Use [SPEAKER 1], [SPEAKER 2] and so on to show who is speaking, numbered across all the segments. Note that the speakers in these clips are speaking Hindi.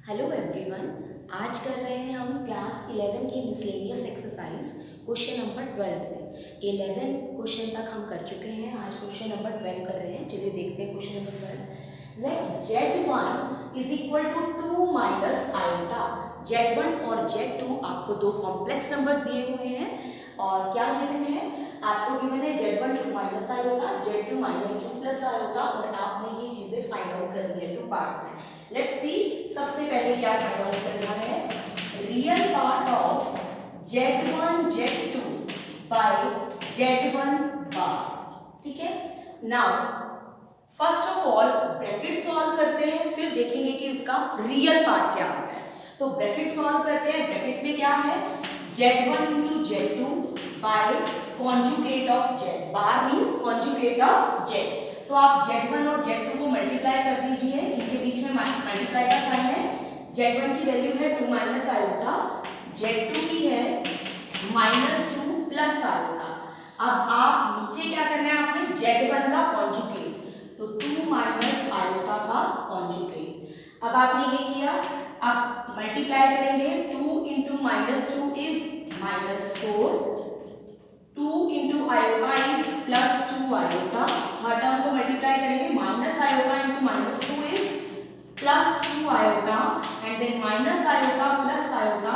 [SPEAKER 1] हेलो एवरीवन, आज कर रहे हैं हम क्लास 11 की मिसलेनियस एक्सरसाइज क्वेश्चन नंबर 12 से 11 क्वेश्चन तक हम कर चुके हैं। आज क्वेश्चन नंबर 12 कर रहे हैं। चलिए देखते हैं question number 12। Let Z1 is equal to 2 minus iota. Z1 और Z2 आपको दो कॉम्प्लेक्स नंबर्स दिए हुए हैं और क्या गिवन है, आपको गिवन है Z1 2 minus iota, Z2 minus 2 plus iota और आपने ये चीजें फाइंड आउट करनी है टू पार्ट्स में। लेट्स सी, सबसे पहले क्या फाइंड आउट करना है, real part of Z1 Z2 by Z1 bar. ठीक है, now first of all bracket solve करते हैं, फिर देखेंगे कि उसका रियल पार्ट क्या होता है। तो ब्रैकेट सॉल्व करते हैं। ब्रैकेट में क्या है, Z1 into Z2 by conjugate of Z। Bar means conjugate of Z। तो आप Z1 और Z2 को मल्टीप्लाई कर दीजिए, इनके बीच में मल्टीप्लाई का साइन है। Z1 की वैल्यू है 2 माइनस आयोटा, Z2 की है माइनस 2 प्लस आयोटा। अब आप नीचे क्या करना है, आपने Z1 का कॉन्जुगेट, तो 2 माइनस आयोटा का कॉन्जुगेट। अब आपने ये किया, अब मल्टीप्लाई करेंगे, 2 into minus 2 is minus 4, 2 into iota is plus 2 iota. हर टर्म को मल्टीप्लाई करेंगे, minus iota into minus 2 is plus 2 iota and then minus iota plus iota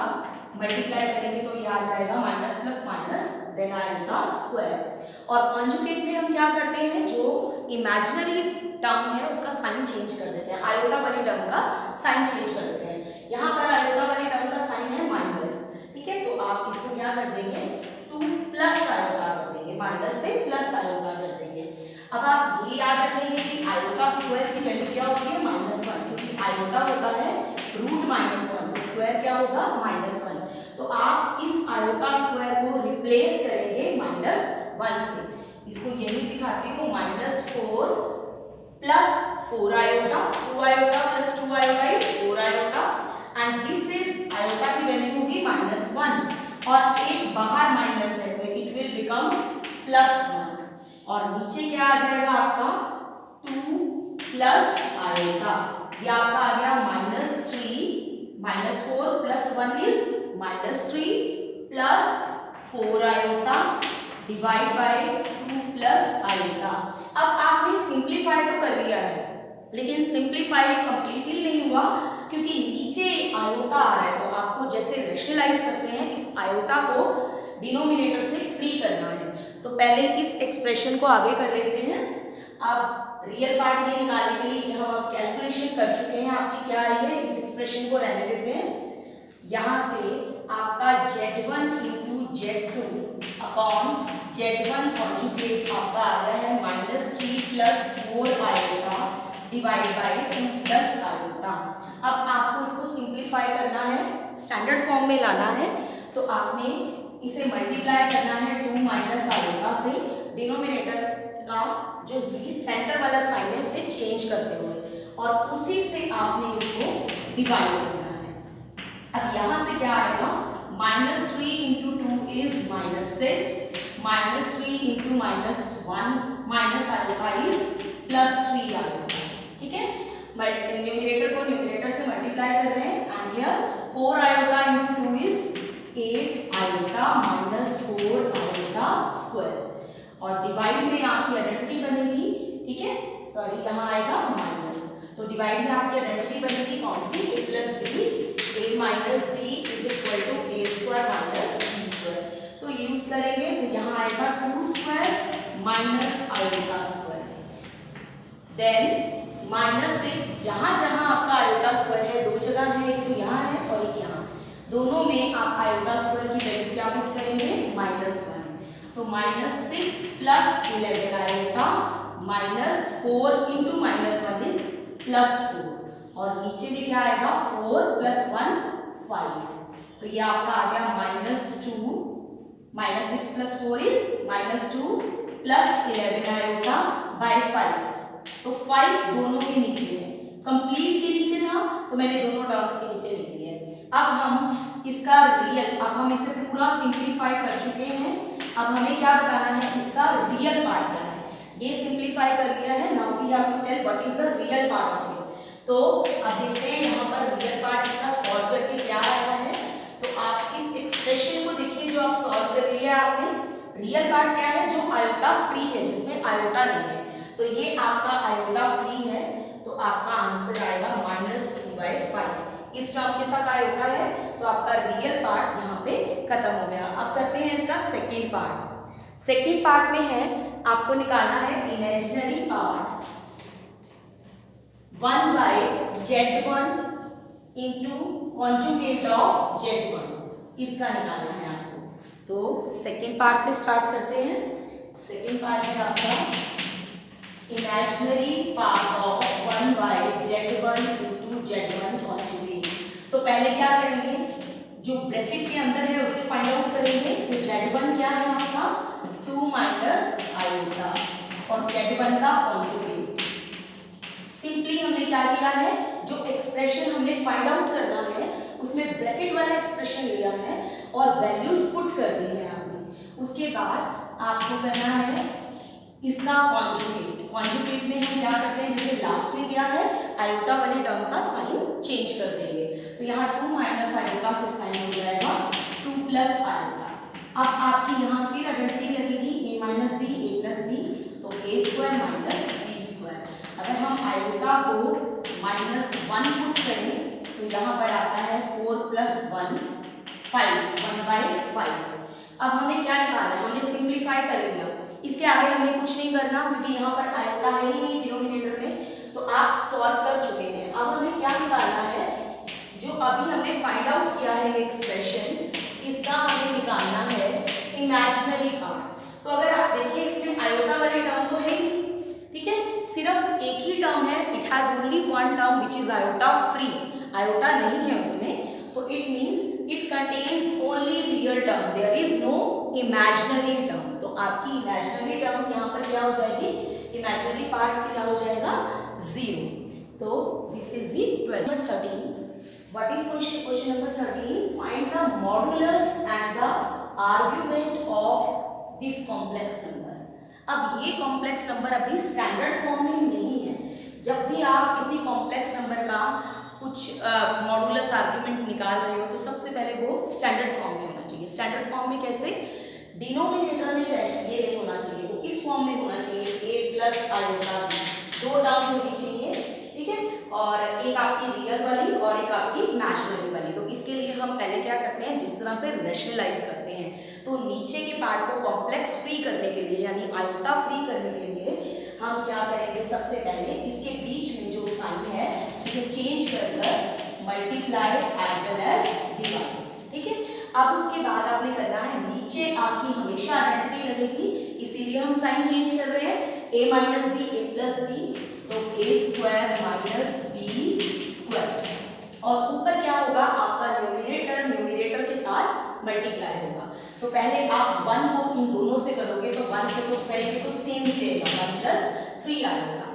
[SPEAKER 1] multiply करेंगे तो ये आ जाएगा minus plus minus then iota square. और कॉन्जुगेट में हम क्या करते हैं, जो इमेजिनरी टर्म है उसका साइन चेंज कर देते हैं, आयोटा वाली टर्म का साइन चेंज कर देते हैं। यहाँ पर आयोटा वाली टर्म का साइन है माइनस। ठीक है, तो आप इसको क्या कर देंगे, 2 प्लस आयोटा कर देंगे, माइनस से प्लस आयोटा कर देंगे। अब आप ये याद रखेंगे कि आयोटा स्क्वायर की वैल्यू क्या होती है, -1, क्योंकि आयोटा होता है रूट -1, तो स्क्वायर क्या होगा, -1। तो आप इस आयोटा स्क्वायर को रिप्लेस करेंगे -1 से। इसको यही दिखाती हूँ, -4 plus 4 iota, 2 iota plus 2 iota is 4 iota and this is iota की वैल्यू होगी -1 और एक बाहर माइनस है तो इट विल बिकम +1 और नीचे क्या आ जाएगा आपका 2 प्लस आयोटा। ये आपका आ गया -3, -4 plus 1 is -3 plus 4 iota divide by 2 plus iota. अब आपने सिंप्लीफाई तो कर लिया है, लेकिन सिंप्लीफाई कंप्लीटली नहीं हुआ क्योंकि नीचे आयोटा आ रहा है। तो आपको जैसे रेशनलाइज करते हैं, इस आयोटा को डिनोमिनेटर से फ्री करना है। तो पहले इस एक्सप्रेशन को आगे कर लेते हैं। अब रियल पार्ट ये निकालने के लिए हम अब कैलकुलेशन कर चुके हैं, आपकी क्या आई है, इस एक्सप्रेशन को रहने देते हैं। यहाँ से आपका Z1 into Z2 upon Z1 conjugate आपका आ गया है -3 plus 4 iota divide by 2 plus iota. अब आपको इसको सिंप्लीफाई करना है, स्टैंडर्ड फॉर्म में लाना है। तो आपने इसे मल्टीप्लाई करना है 2 माइनस आयोटा से, डिनोमिनेटर का जो सेंटर वाला साइन है उसे चेंज करते हुए, और उसी से आपने इसको डिवाइड करना है। अब यहाँ से क्या आएगा, -3 into 2 is -6, -3 into -1 minus iota is +3 iota. ठीक है, न्यूमरेटर को न्यूमरेटर से मल्टीप्लाई कर रहे हैं and here 4 iota into 2 is 8 iota -4 iota square और डिवाइड में आपकी आइडेंटिटी बनेगी। ठीक है, सॉरी यहाँ आएगा माइनस, तो डिवाइड में आपकी आइडेंटिटी बनेगी कौन सी, a plus b, a minus b is equal to a square minus b square. तो यूज करेंगे तो यहाँ आएगा 2 square minus iota square, then -6, जहां जहां आपका आयोटा स्क्वायर है, दो जगह है, एक तो यहाँ है और एक यहाँ, दोनों में आप आयोटा स्क्वायर की वैल्यू क्या पुट करेंगे, -1। तो -6 प्लस 11 आयोटा -4 इंटू -1 इज +4 और नीचे में क्या आएगा, 4 प्लस 1 5। तो ये आपका आ गया -2, -6 plus 4 is -2 plus 11 iota by 5। तो 5 दोनों के नीचे है, कंप्लीट के नीचे था तो मैंने दोनों टर्म्स के नीचे लिख दिए। अब हम इसका रियल, अब हम इसे पूरा सिंप्लीफाई कर चुके हैं। अब हमें क्या बताना है, इसका रियल पार्ट क्या है। ये सिंप्लीफाई कर लिया है, now we have to tell what is the real part of it. तो अब देखते हैं यहाँ पर रियल पार्ट रियल पार्ट क्या है, जो आयोटा फ्री है, जिसमें आयोटा नहीं है, तो ये आपका आयोटा फ्री है, तो आपका आंसर आएगा -2/5। इस टर्म के साथ आयोटा है, तो आपका रियल पार्ट यहाँ पे खत्म हो गया। अब करते हैं इसका सेकेंड पार्ट। सेकेंड पार्ट में है आपको निकालना है imaginary part 1/z1 into conjugate of z1, इसका निकालना है आपको। तो सेकेंड पार्ट से स्टार्ट करते हैं। सेकेंड पार्ट है आपका imaginary part of 1/z1 into z1 conjugate. तो पहले क्या करेंगे, जो ब्रैकेट के अंदर है उसे फाइंड आउट करेंगे। तो z1 क्या है आपका 2 माइनस आयोटा और z1 का कॉन्जुगेट। सिंपली हमने क्या किया है, जो एक्सप्रेशन हमने फाइंड आउट करना है उसमें ब्रैकेट वाला एक्सप्रेशन लिया है और वैल्यूज पुट कर दी है आपने। उसके बाद आपको करना है इसका कॉन्जुगेट। कॉन्जुगेट में हम क्या करते हैं, जैसे लास्ट में क्या है, आयोटा वाली टर्म का साइन चेंज कर देंगे। तो यहाँ 2 माइनस आयोटा से साइन हो जाएगा 2 प्लस आयोटा। अब आपकी यहाँ फिर आइडेंटिटी लगेगी a minus b a plus b, तो a² माइनस b²। अगर हम आयोटा को -1 पुट करें तो यहाँ पर आता है 4 + 1 5, 1/5। अब हमें क्या निकालना है, हमने सिंप्लीफाई कर लिया, इसके आगे हमें कुछ नहीं करना क्योंकि यहाँ पर आयोटा है ही नहीं डिनोमिनेटर में, तो आप सॉल्व कर चुके हैं। अब हमें क्या निकालना है, जो अभी हमने फाइंड आउट किया है एक्सप्रेशन, इसका हमें निकालना है इमेजिनरी पार्ट। तो अगर आप देखिए इसमें आयोटा वाली टर्म तो है ही, ठीक है, सिर्फ एक ही टर्म है, it has only one term which is iota free, iota नहीं है उसमें, तो it means it contains only real term, there is no imaginary term. तो आपकी इमेजिनरी टर्म यहाँ पर क्या हो जाएगी, इमेजिनरी पार्ट क्या हो जाएगा 0। तो this is the 12 13। What is question number 13, find the modulus and the argument of this complex number. अब ये कॉम्प्लेक्स नंबर अभी स्टैंडर्ड फॉर्म में नहीं है। जब भी आप किसी कॉम्प्लेक्स नंबर का कुछ मॉडुलस आर्गुमेंट निकाल रहे हो तो सबसे पहले वो स्टैंडर्ड फॉर्म में होना चाहिए। स्टैंडर्ड फॉर्म में कैसे, डिनोमिनेटर में ये नहीं होना चाहिए, वो इस फॉर्म में होना चाहिए a plus iota b, 2 terms होनी चाहिए, ठीक है, और एक आपकी रियल वाली और एक आपकी इमेजिनरी वाली। तो इसके लिए हम पहले क्या करते हैं, जिस तरह से रेशनलाइज करते हैं, तो नीचे के पार्ट को कॉम्प्लेक्स फ्री करने के लिए यानी आयोटा फ्री करने के लिए हम क्या करेंगे, सबसे पहले इसके बीच में जो साइन है उसे चेंज कर multiply as well as divide, ठीक है। अब उसके बाद आपने करना है, नीचे आपकी हमेशा आइडेंटिटी लगेगी, इसीलिए हम साइन चेंज कर रहे हैं, a minus b a plus b, तो a² माइनस b², और ऊपर क्या होगा, आपका न्यूमरेटर न्यूमरेटर के साथ मल्टीप्लाई होगा। तो पहले आप 1 को इन दोनों से करोगे, तो 1 को तो करेंगे तो सेम ही रहेगा 1 + 3 आयोटा।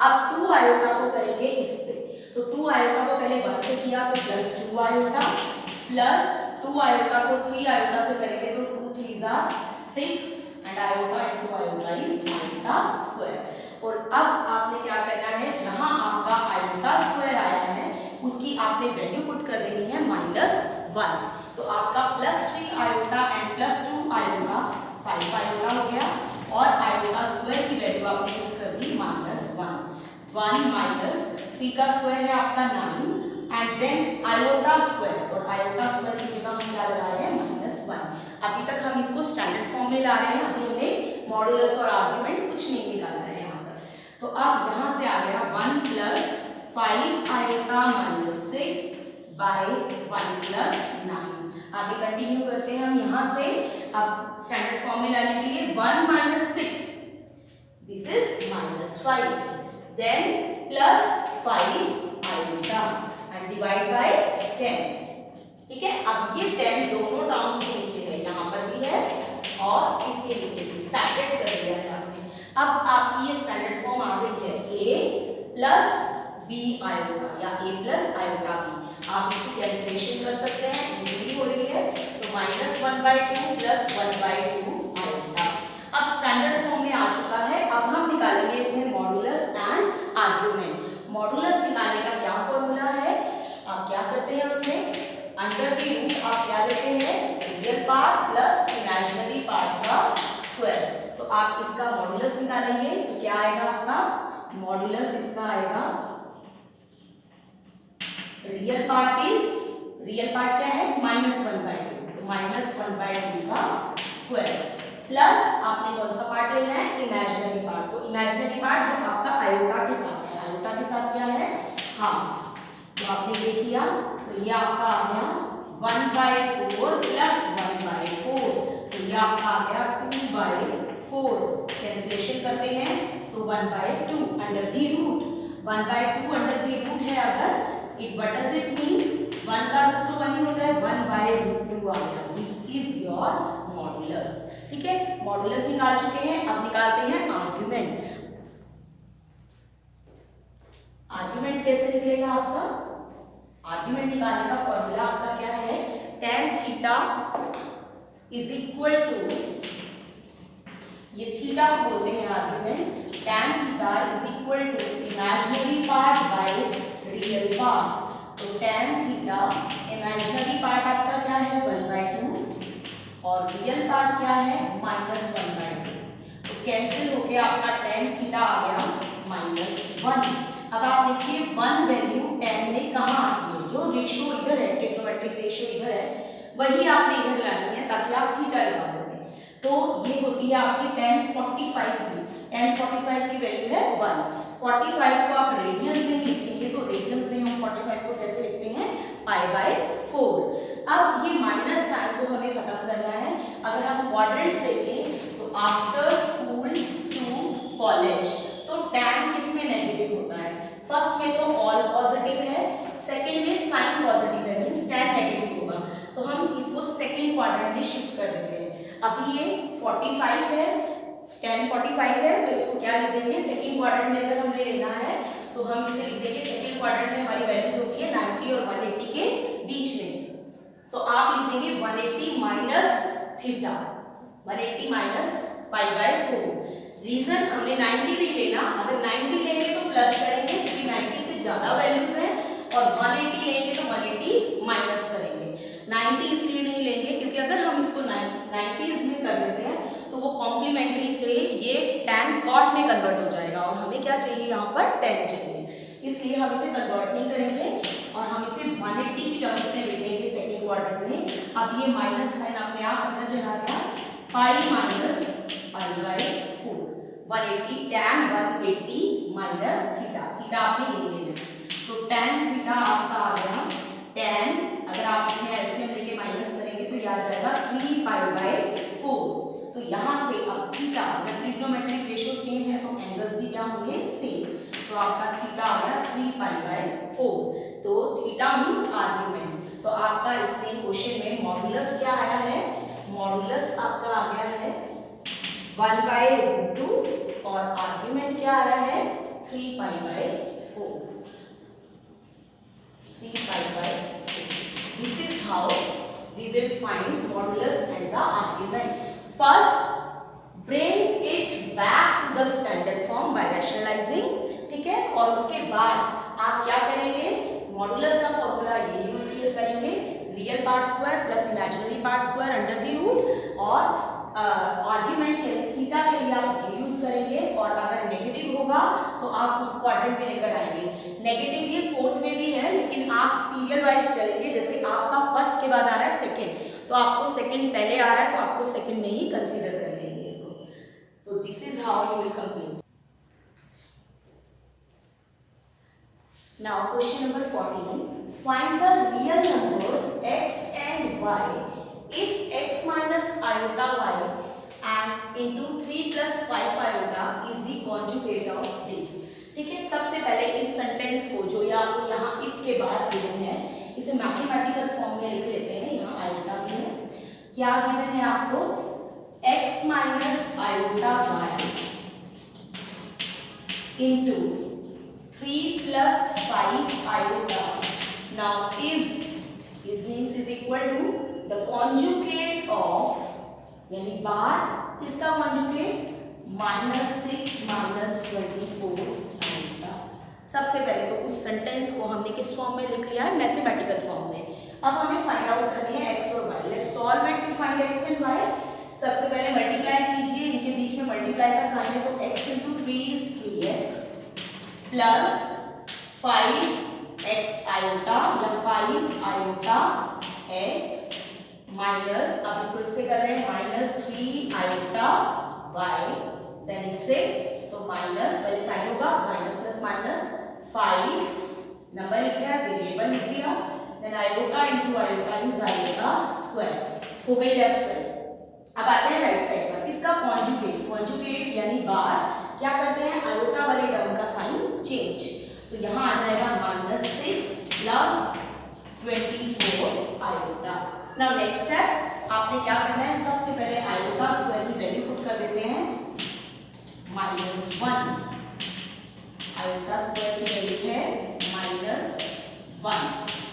[SPEAKER 1] अब 2 आयोटा को करेंगे इससे, तो 2 आयोटा को पहले 1 से किया तो +2 आयोटा, प्लस 2 आयोटा को 3 आयोटा से करेंगे तो 2 3s are 6 and iota into iota is आयोटा²। और अब आपने क्या करना है, जहां आपका आयोटा² आया है उसकी आपने वैल्यू पुट कर देनी है -1। तो आपका +3 आयोटा एंड +2 आयोटा 5 आयोटा हो गया, और आयोटा² की वैल्यू आपने पुट कर दी -1। 1 माइनस 3 का स्क्वायर है आपका 9 एंड देन आयोटा² और आयोटा² की जगह हम क्या लगा रहे हैं -1। अभी तक हम इसको स्टैंडर्ड फॉर्म में ला रहे हैं, अभी हमने मॉडुलस और आर्गुमेंट कुछ नहीं निकाला है यहाँ पर। तो अब यहाँ से आ गया 1 + 5 आयोटा -6 by 1 + 9। आगे कंटिन्यू करते हैं हम यहाँ से। अब स्टैंडर्ड फॉर्म में लाने के लिए 1 - 6, this is -5, then +5 iota and divide by 10, ठीक है। अब ये 10 दोनों टर्म्स के नीचे है, यहाँ पर भी है और इसके नीचे भी, सेपरेट कर दिया है आपने। अब आपकी ये स्टैंडर्ड फॉर्म आ गई है a + b आयोटा या a + आयोटा b। आप इसकी कैंसिलेशन कर सकते हैं, इजीली हो रही है, तो -1/2 + 1/2 आयोटा। अब स्टैंडर्ड फॉर्म में आ चुका है। अब हम निकालेंगे इसमें मॉडुलस एंड आर्गुमेंट। मॉडुलस निकालने का क्या फॉर्मूला है, आप क्या करते हैं उसमें अंडर द रूट आप क्या लेते हैं, real part plus imaginary part का स्क्वायर। तो आप इसका मॉडुलस निकालेंगे तो क्या आएगा आपका मॉडुलस, इसका आएगा रियल पार्ट क्या है -1/2, तो -1/2 का स्क्वायर प्लस आपने कौन सा पार्ट लेना है इमेजिनरी पार्ट। तो इमेजिनरी पार्ट जो आपका आयोटा के साथ है, आयोटा के साथ क्या है हाफ। तो आपने ये किया तो ये आपका आ गया 1/4 प्लस 1/4, तो ये आपका आ गया 2/4। कैंसिलेशन करते हैं तो 1/2 under the root, 1/2 under the root है अगर it what does it mean 1 का रूट तो 1 ही होता है, 1/√2 आ गया। This is your modulus. ठीक है, मॉडुलस निकाल चुके हैं, अब निकालते हैं आर्ग्यूमेंट। आर्ग्यूमेंट कैसे निकलेगा आपका, आर्ग्यूमेंट निकालने का फॉर्मूला आपका क्या है, tan theta is equal to, ये थीटा को बोलते हैं argument, tan theta is equal to imaginary part by real part. तो tan थीटा इमेजिनरी पार्ट आपका क्या है 1/2 और रियल पार्ट क्या है -1/2। तो कैंसिल होके आपका tan थीटा आ गया -1। अब आप देखिए 1 वैल्यू tan में कहाँ आती है, जो रेशो इधर है, ट्रिग्नोमेट्रिक रेशो इधर है, वही आपने इधर लानी है ताकि आप थीटा निकाल सकें। तो ये होती है आपकी tan 45 की, tan 45 की वैल्यू है 1। 45 को आप रेडियंस में लिखेंगे तो रेडियंस में हम 45 को कैसे लिखते हैं π/4। अब ये माइनस साइन को हमें खत्म करना है। अगर हम क्वाड्रेंट्स देखें तो आफ्टर स्कूल टू कॉलेज, तो tan किस में नेगेटिव होता है, फर्स्ट में तो ऑल पॉजिटिव है, सेकंड में साइन पॉजिटिव है, मींस tan नेगेटिव होगा। तो हम इसको सेकंड क्वाड्रेंट में शिफ्ट कर देते हैं। अभी ये 45 है, tan 45 है, तो इसको क्या लिख देंगे सेकंड क्वाड्रेंट में अगर हमें लेना है तो हम इसे लिख देंगे, सेकंड क्वाड्रेंट में हमारी वैल्यूज होती है 90 और 180 के बीच में। तो आप लिख देंगे 180 माइनस थीटा, 180 माइनस π/4। रीजन हमने 90 नहीं लेना, अगर 90 लेंगे तो प्लस करेंगे क्योंकि 90 से ज्यादा वैल्यूज है, और 180 लेंगे तो 180 माइनस करेंगे। 90 इसलिए नहीं लेंगे क्योंकि अगर हम इसको 90s में कर देते हैं तो वो कॉम्प्लीमेंट्री से ये tan cot में कन्वर्ट हो जाएगा, और हमें क्या चाहिए यहाँ पर tan चाहिए, इसलिए हम इसे कन्वर्ट नहीं करेंगे और हम इसे 180 की टर्म्स में लिखेंगे सेकेंड क्वाड्रेंट में। अब ये माइनस साइन अपने आप अंदर चला गया, pi minus π/4, 180 tan 180 minus theta, theta आपने ये ले लिया, तो tan थीटा आपका आ गया tan, अगर आप इसमें एलसीएम लेके माइनस करेंगे तो ये आ जाएगा 3π/4। तो यहाँ से अब थीटा, अगर ट्रिग्नोमेट्रिक रेशियो सेम है तो एंगल्स भी क्या होंगे सेम, तो आपका थीटा आ गया 3π/4। तो थीटा मींस आर्ग्यूमेंट। तो आपका इसमें क्वेश्चन में मॉडुलस क्या आया है, मॉडुलस आपका आ गया है 1/√2 और आर्ग्यूमेंट क्या आया है 3π/4, 3π/4। This is how we will find modulus and the argument. First, bring it back to the standard form by rationalizing, ठीक है, और उसके बाद आप क्या करेंगे, मॉडुलस का फॉर्मूला ये यूज करेंगे, real part square plus imaginary part square under the root, और आर्ग्यूमेंट के लिए थीटा के लिए आप ये यूज करेंगे, और अगर नेगेटिव होगा तो आप उस क्वाड्रेंट में लेकर आएंगे। नेगेटिव ये फोर्थ में भी है, लेकिन आप सीरियल वाइज चलेंगे, जैसे आपका फर्स्ट के बाद आ रहा है सेकंड, तो आपको सेकंड पहले आ रहा है तो आपको सेकंड में ही कंसीडर कर लेंगे इसको। तो this is how you will complete. Now question number 14, find the real numbers x and y if x minus iota y and into 3 plus 5 iota is the conjugate of this। ठीक है, सबसे पहले इस सेंटेंस को जो या आपको यहाँ if के बाद गिवन है, इसे मैथमेटिकल फॉर्म में लिख लेते हैं। यहाँ आयोटा भी है, क्या गिवन है आपको, x minus iota y into 3 plus 5 iota now is means is equal to the conjugate of, यानी बार किसका conjugate, -6 माइनस 24 आयोटा। सबसे पहले तो उस सेंटेंस को हमने किस फॉर्म में लिख लिया है, मैथमेटिकल फॉर्म में। अब हमें फाइंड आउट करनी है x और y। Let's solve it to find x and y। सबसे पहले मल्टीप्लाई कीजिए मल्टीप्लाई का साइन है तो x into 3 is 3x plus 5x iota या 5 आयोटा x माइनस, अब इसको इससे कर रहे हैं माइनस 3 आयोटा y, देन इससे तो माइनस पहले साइन होगा माइनस प्लस माइनस 5 नंबर लिखा है वेरिएबल लिख दिया, then iota into iota is iota square, हो गई लेफ्ट साइड। अब आते हैं राइट साइड पर, इसका कॉन्जुगेट, कॉन्जुगेट यानी बार क्या करते हैं, आयोटा वाले टर्म का साइन चेंज, तो यहाँ आ जाएगा minus 6 plus 24 iota. Now next step आपने क्या करना है, सबसे पहले आयोटा स्क्वायर की वैल्यू पुट कर देते हैं -1, आयोटा स्क्वायर की वैल्यू है -1,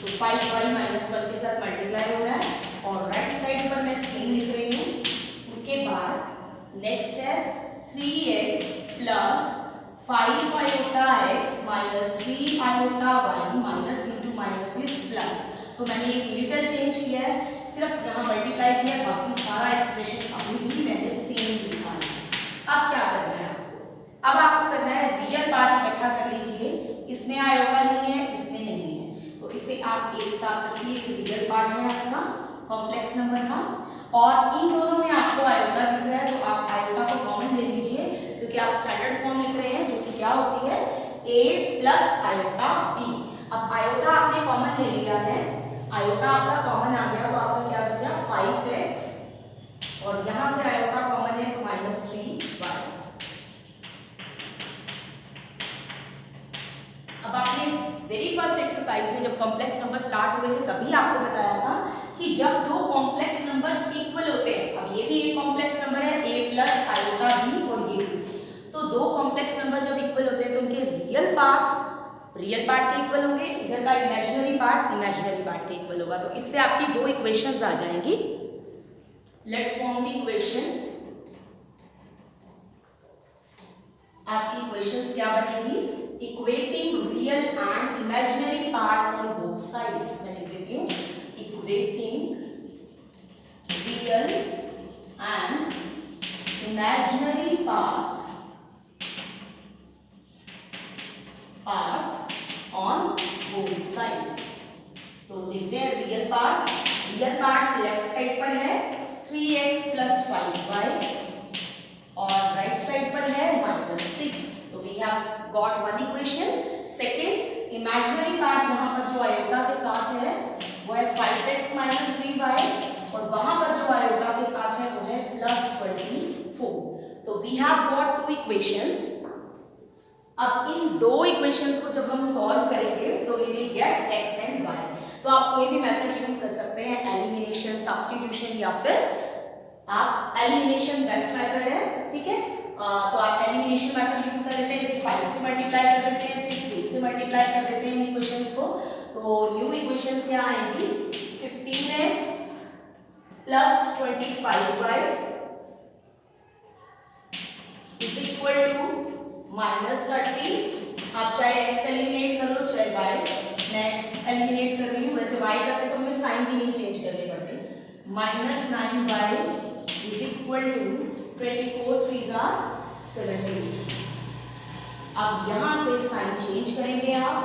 [SPEAKER 1] तो 5y -1 के साथ मल्टीप्लाई हो रहा है और राइट साइड पर मैं सेम लिख रही हूँ। उसके बाद नेक्स्ट है 3x plus 5 iota x minus 3 iota y minus into minus is plus, तो मैंने एक लिटिल चेंज किया है, सिर्फ यहाँ मल्टीप्लाई किया, बाकी सारा एक्सप्रेशन अभी भी मैंने सेम लिखा है। अब क्या करना है आपको, अब आपको करना है रियल पार्ट इकट्ठा कर लीजिए, इसमें आयोटा नहीं है इसमें नहीं है, तो इसे आप एक साथ रखिए, रियल पार्ट है आपका कॉम्प्लेक्स नंबर था और इन दोनों में आपको आयोटा दिख रहा है, तो आप आयोटा को कॉमन ले लीजिए क्योंकि आप स्टैंडर्ड फॉर्म लिख रहे हैं जो कि क्या होती है a प्लस आयोटा b। अब आयोटा आपने कॉमन ले लिया है, आयोटा आपका कॉमन आ गया, तो आपका क्या बचा 5x और यहाँ से आयोटा कॉमन है तो -3y। अब आपने वेरी फर्स्ट एक्सरसाइज में जब कॉम्प्लेक्स नंबर स्टार्ट हुए थे तभी आपको बताया था कि जब दो कॉम्प्लेक्स नंबर्स इक्वल होते हैं, अब ये भी एक कॉम्प्लेक्स नंबर है a प्लस आयोटा b और ये भी, तो दो कॉम्प्लेक्स नंबर जब इक्वल होते हैं तो उनके रियल पार्ट के इक्वल होंगे, इधर का इमेजिनरी पार्ट के इक्वल होगा, तो इससे आपकी दो इक्वेशंस आ जाएंगी। लेट्स फॉर्म द इक्वेशन, आपकी इक्वेशंस क्या बनेगी, equating real and imaginary part on both sides, मैं लिख देती हूँ equating real and imaginary parts on both sides. तो लिखते हैं रियल पार्ट लेफ्ट साइड पर है 3x प्लस 5y और राइट साइड पर है -6, तो we have got one equation. Second imaginary part यहाँ पर जो आयोटा के साथ है वो है 5x माइनस 3y और वहां पर जो आयोटा के साथ है वो है +24, तो we have got two equations. अब इन दो इक्वेशंस को जब हम सॉल्व करेंगे तो we will get x and y, तो आप कोई भी मेथड यूज कर सकते हैं, एलिमिनेशन, सब्स्टिट्यूशन या फिर आप एलिमिनेशन बेस्ट मेथड है, ठीक है, तो आप एलिमिनेशन मेथड यूज कर लेते हैं, इसे 5 से मल्टीप्लाई कर देते हैं, इसे 3 से मल्टीप्लाई कर देते हैं इक्वेशंस को, तो न्यू इक्वेशंस क्या आएंगी 15x plus 25y is equal to -30, आप चाहे x एलिमिनेट कर लो चाहे y, मैं x एलिमिनेट कर रही हूँ, वैसे y करते तो हमें साइन भी नहीं चेंज करने पड़ते, -9y is equal to 24 3s are 17। अब यहाँ से साइन चेंज करेंगे आप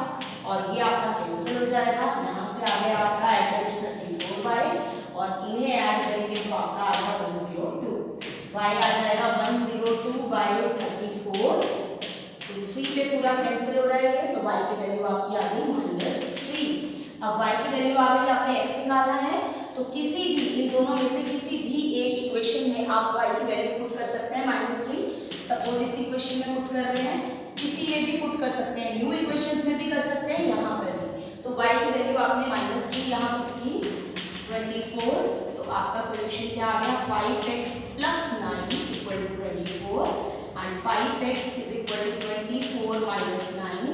[SPEAKER 1] और ये आपका कैंसिल हो जाएगा, यहाँ से आ गया आपका एट 34y और इन्हें ऐड करेंगे तो आपका आ गया 102, y आ जाएगा 102 बाई 34, तो 3 पे पूरा कैंसिल हो रहा है, तो y की वैल्यू आपकी आ गई -3। अब y की वैल्यू आ गई, आपने x निकालना है, तो किसी भी इन दोनों में से किसी भी एक इक्वेशन में आप y की वैल्यू पुट कर सकते हैं -3, सपोज इस इक्वेशन में पुट कर रहे हैं, किसी में भी पुट कर सकते हैं, न्यू इक्वेशंस में भी कर सकते हैं, यहाँ पर भी, तो y की वैल्यू आपने -3 यहाँ पुट की 24, तो आपका सोल्यूशन क्या आ गया 5x plus 9 equal to 24 and 5x is equal to 24 minus 9,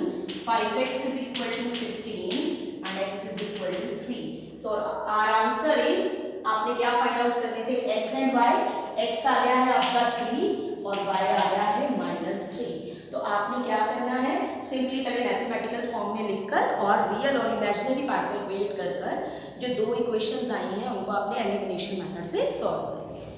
[SPEAKER 1] 5x is equal to 15 and x is equal to 3। So our answer is, आपने क्या फाइंड आउट करने थे x एंड y, x आ गया है आपका 3 और y आ गया है -3, तो आपने क्या करना है, सिंपली पहले मैथमेटिकल फॉर्म में लिखकर और रियल और इमेजिनरी पार्ट को इक्वेट कर जो दो इक्वेशंस आई हैं उनको आपने एलिमिनेशन मेथड से सॉल्व करना है।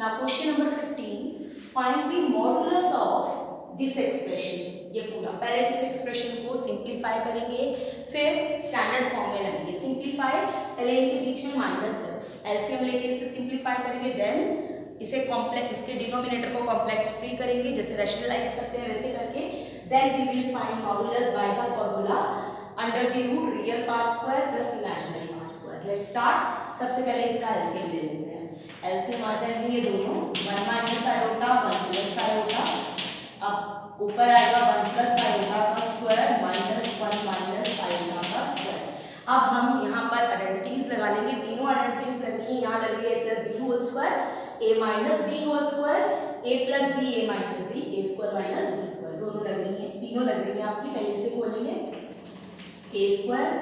[SPEAKER 1] Now question number 15, find the modulus of this expression. ये पूरा पहले इस एक्सप्रेशन को सिंप्लीफाई करेंगे, फिर स्टैंडर्ड फॉर्म में लाएंगे। सिंप्लीफाई, पहले इनके बीच में माइनस है, एलसीएम लेके इसे सिंप्लीफाई करेंगे, देन इसे कॉम्प्लेक्स, इसके डिनोमिनेटर को कॉम्प्लेक्स फ्री करेंगे, जैसे रैशनलाइज करते हैं वैसे करके, then we will find modulus by the formula under the root real part square plus imaginary part square. Let's start. सबसे पहले इसका एलसीएम ले लेते हैं। एलसीएम आ जाएंगे ये दोनों, 1 माइनस आयोटा 1 प्लस आयोटा, अब ऊपर आएगा 1 प्लस आयोटा का स्क्वायर माइनस 1 माइनस आयोटा का स्क्वायर। अब हम यहाँ पर आइडेंटिटीज लगा लेंगे, तीनों आइडेंटिटीज लगी है। यहाँ लग रही है a plus b whole square, a minus b whole square, a plus b a minus b, a square minus b square, दोनों लग रही है, तीनों लग रही है आपकी। पहले से खोलेंगे, a स्क्वायर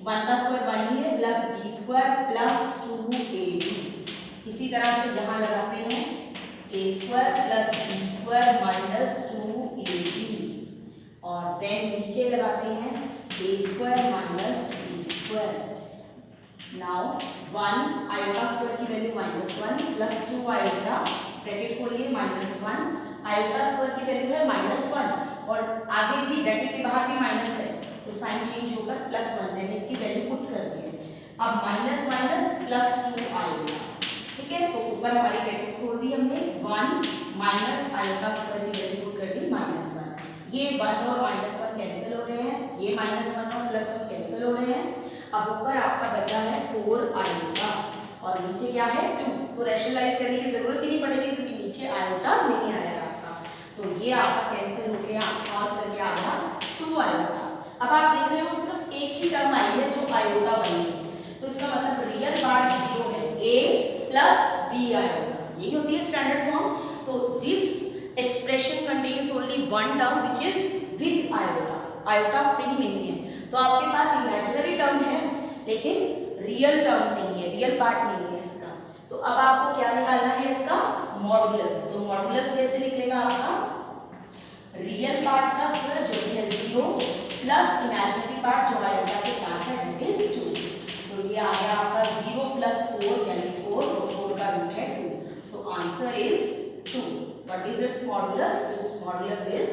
[SPEAKER 1] 1 का स्क्वायर 1 ही है, plus b square plus 2ab। इसी तरह से यहाँ लगाते हैं a square plus b square minus 2ab, और देन नीचे लगाते हैं a square minus b square. Now 1 iota square की वैल्यू -1 प्लस 2 आयोटा, ब्रैकेट खोलिए, -1 आयोटा स्क्वायर की वैल्यू है -1, और आगे भी ब्रैकेट के बाहर भी माइनस है, तो साइन चेंज होकर +1, मैंने इसकी वैल्यू पुट कर दी है। अब माइनस माइनस प्लस 2 आयोटा, ठीक है। तो ऊपर हमारी ब्रैकेट खोल दी हमने, 1 माइनस आयोटा स्क्वायर की वैल्यू पुट कर दी -1। ये 1 और -1 कैंसिल हो रहे हैं, ये -1 और +1 कैंसिल हो रहे हैं। अब ऊपर आपका बचा है 4 आयोटा, और नीचे क्या है 2, तो रैशनलाइज करने की जरूरत ही नहीं पड़ेगी क्योंकि नीचे आयोटा नहीं आएगा आपका, तो ये आपका कैंसिल होके आप सॉल्व करके आ गया 2 आयोटा। अब आप देख रहे हो सिर्फ एक ही टर्म आई है जो आयोटा बनी है, तो इसका मतलब रियल पार्ट 0 है, a प्लस b आयोटा, यही होती है स्टैंडर्ड फॉर्म। तो this expression contains only one term which is with iota, iota free नहीं है। तो आपके पास इमेजिनरी टर्म है लेकिन रियल टर्म नहीं है, रियल पार्ट नहीं है इसका। तो अब आपको क्या निकालना है इसका मॉडुलस। तो मॉडुलस कैसे निकलेगा आपका, रियल पार्ट का स्क्वायर जो कि है 0 प्लस इमेजिनरी पार्ट जो आयोटा के साथ है दैट इज 2। तो ये आ गया आपका 0 प्लस 4 यानी 4, तो 4 का रूट है 2, so answer is 2। What is it's modulus? It's modulus is